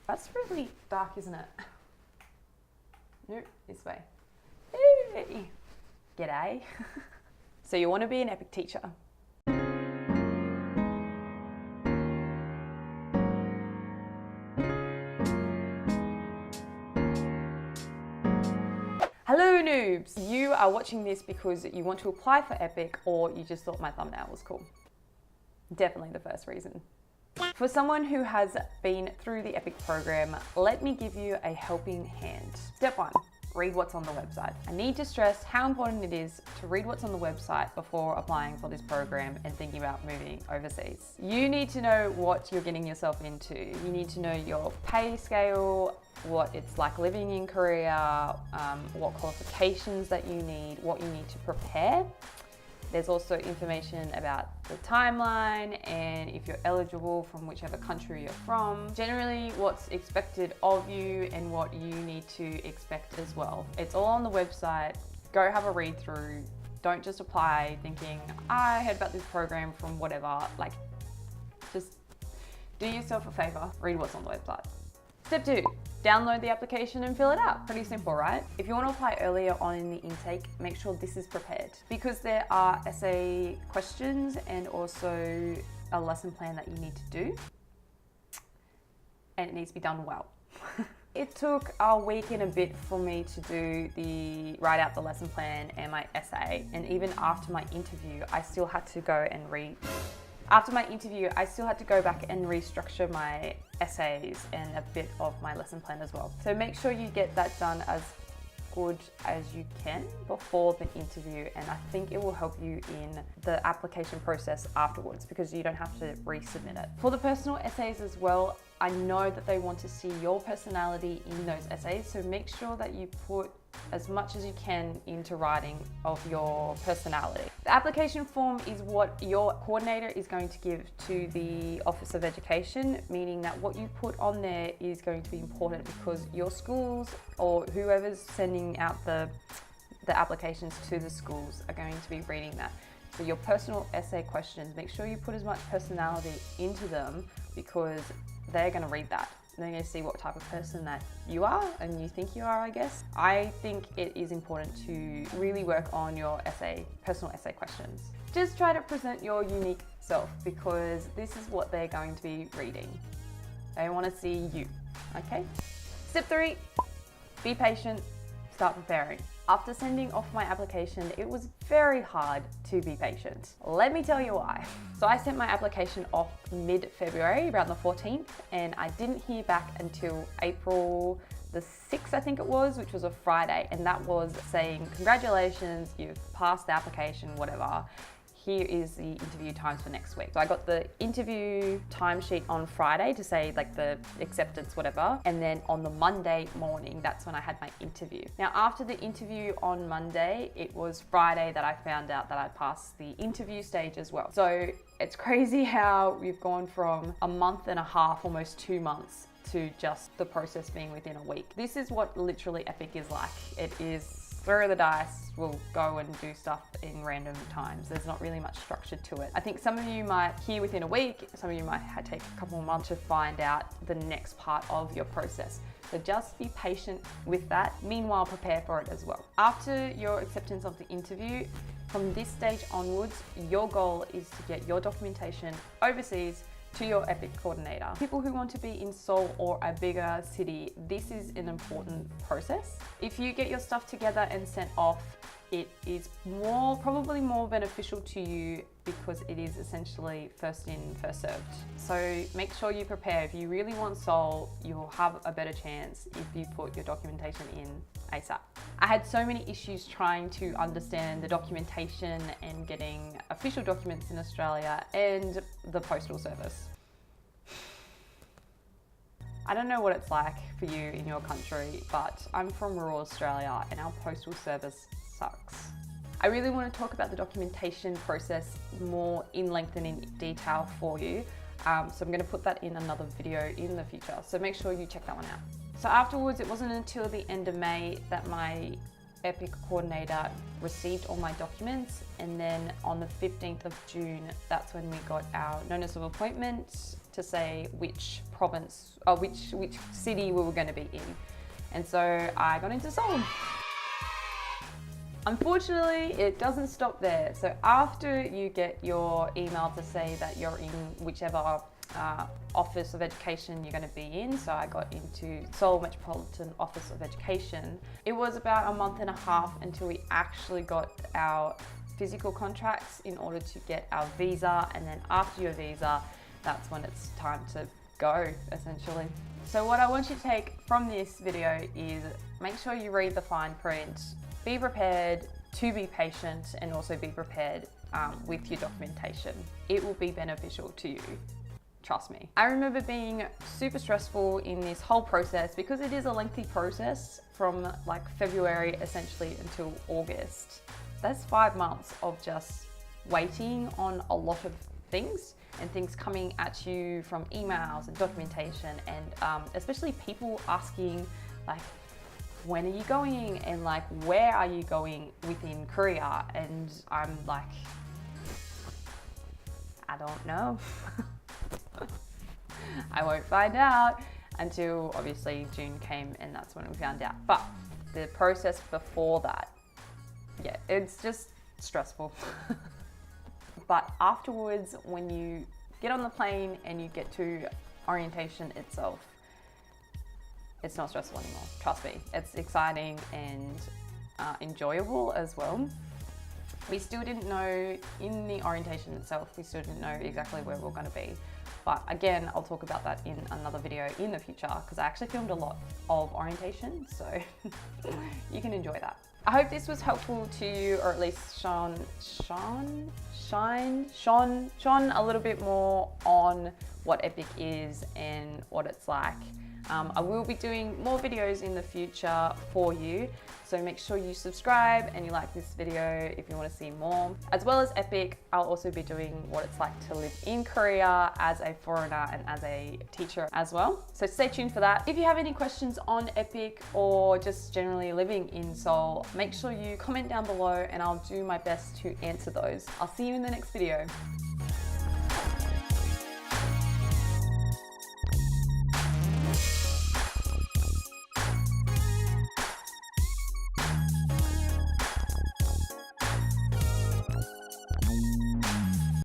That's really dark, isn't it? Nope, this way. Hey. G'day. So you want to be an EPIK teacher. Hello noobs! You are watching this because you want to apply for EPIK or you just thought my thumbnail was cool. Definitely the first reason. For someone who has been through the EPIK program, let me give you a helping hand. Step 1, read what's on the website. I need to stress how important it is to read what's on the website before applying for this program and thinking about moving overseas. You need to know what you're getting yourself into. You need to know your pay scale, what it's like living in Korea, what qualifications that you need, what you need to prepare. There's also information about the timeline and if you're eligible from whichever country you're from. Generally, what's expected of you and what you need to expect as well. It's all on the website. Go have a read through. Don't just apply thinking, I heard about this program from whatever. Like, just do yourself a favor, read what's on the website. Step 2, download the application and fill it out. Pretty simple, right? If you want to apply earlier on in the intake, make sure this is prepared because there are essay questions and also a lesson plan that you need to do. And it needs to be done well. It took a week and a bit for me to write out the lesson plan and my essay. And even after my interview, I still had to go and After my interview, I still had to go back and restructure my essays and a bit of my lesson plan as well. So make sure you get that done as good as you can before the interview, and I think it will help you in the application process afterwards because you don't have to resubmit it. For the personal essays as well, I know that they want to see your personality in those essays, so make sure that you put as much as you can into writing of your personality. The application form is what your coordinator is going to give to the Office of Education, meaning that what you put on there is going to be important because your schools or whoever's sending out the applications to the schools are going to be reading that. So your personal essay questions, make sure you put as much personality into them because they're going to read that. They're going to see what type of person that you are and you think you are, I guess. I think it is important to really work on your personal essay questions. Just try to present your unique self because this is what they're going to be reading. They want to see you, okay? Step 3, be patient, start preparing. After sending off my application, it was very hard to be patient. Let me tell you why. So I sent my application off mid-February, around the 14th, and I didn't hear back until April the 6th, I think it was, which was a Friday, and that was saying, congratulations, you've passed the application, whatever. Here is the interview times for next week. So I got the interview timesheet on Friday to say like the acceptance, whatever. And then on the Monday morning, that's when I had my interview. Now, after the interview on Monday, it was Friday that I found out that I passed the interview stage as well. So it's crazy how we've gone from a month and a half, almost 2 months, to just the process being within a week. This is what literally EPIK is like. It is throw the dice, we'll go and do stuff in random times. There's not really much structure to it. I think some of you might hear within a week, some of you might take a couple of months to find out the next part of your process. So just be patient with that. Meanwhile, prepare for it as well. After your acceptance of the interview, from this stage onwards, your goal is to get your documentation overseas to your EPIK coordinator. People who want to be in Seoul or a bigger city, this is an important process. If you get your stuff together and sent off, it is probably more beneficial to you because it is essentially first in, first served. So make sure you prepare. If you really want Seoul, you'll have a better chance if you put your documentation in ASAP. I had so many issues trying to understand the documentation and getting official documents in Australia and the postal service. I don't know what it's like for you in your country, but I'm from rural Australia and our postal service sucks. I really want to talk about the documentation process more in length and in detail for you. So I'm going to put that in another video in the future. So make sure you check that one out. So afterwards, it wasn't until the end of May that my EPIK coordinator received all my documents, and then on the 15th of June, that's when we got our notice of appointment to say which province or which city we were going to be in. And so I got into Seoul. Unfortunately, it doesn't stop there. So after you get your email to say that you're in whichever Office of Education you're going to be in, so I got into Seoul Metropolitan Office of Education. It was about a month and a half until we actually got our physical contracts in order to get our visa, and then after your visa, that's when it's time to go, essentially. So what I want you to take from this video is make sure you read the fine print, be prepared to be patient, and also be prepared with your documentation. It will be beneficial to you. Trust me. I remember being super stressful in this whole process because it is a lengthy process from like February essentially until August. That's 5 months of just waiting on a lot of things and things coming at you from emails and documentation, and especially people asking like, when are you going, and like, where are you going within Korea? And I'm like, I don't know. I won't find out until obviously June came, and that's when we found out. But the process before that, yeah, it's just stressful. But afterwards, when you get on the plane and you get to orientation itself, it's not stressful anymore. Trust me, it's exciting and enjoyable as well. We still didn't know in the orientation itself, we still didn't know exactly where we were going to be. But again, I'll talk about that in another video in the future because I actually filmed a lot of orientation, so you can enjoy that. I hope this was helpful to you, or at least shone a little bit more on what EPIK is and what it's like. I will be doing more videos in the future for you, so make sure you subscribe and you like this video if you want to see more. As well as EPIK, I'll also be doing what it's like to live in Korea as a foreigner and as a teacher as well. So stay tuned for that. If you have any questions on EPIK or just generally living in Seoul, make sure you comment down below and I'll do my best to answer those. I'll see you in the next video.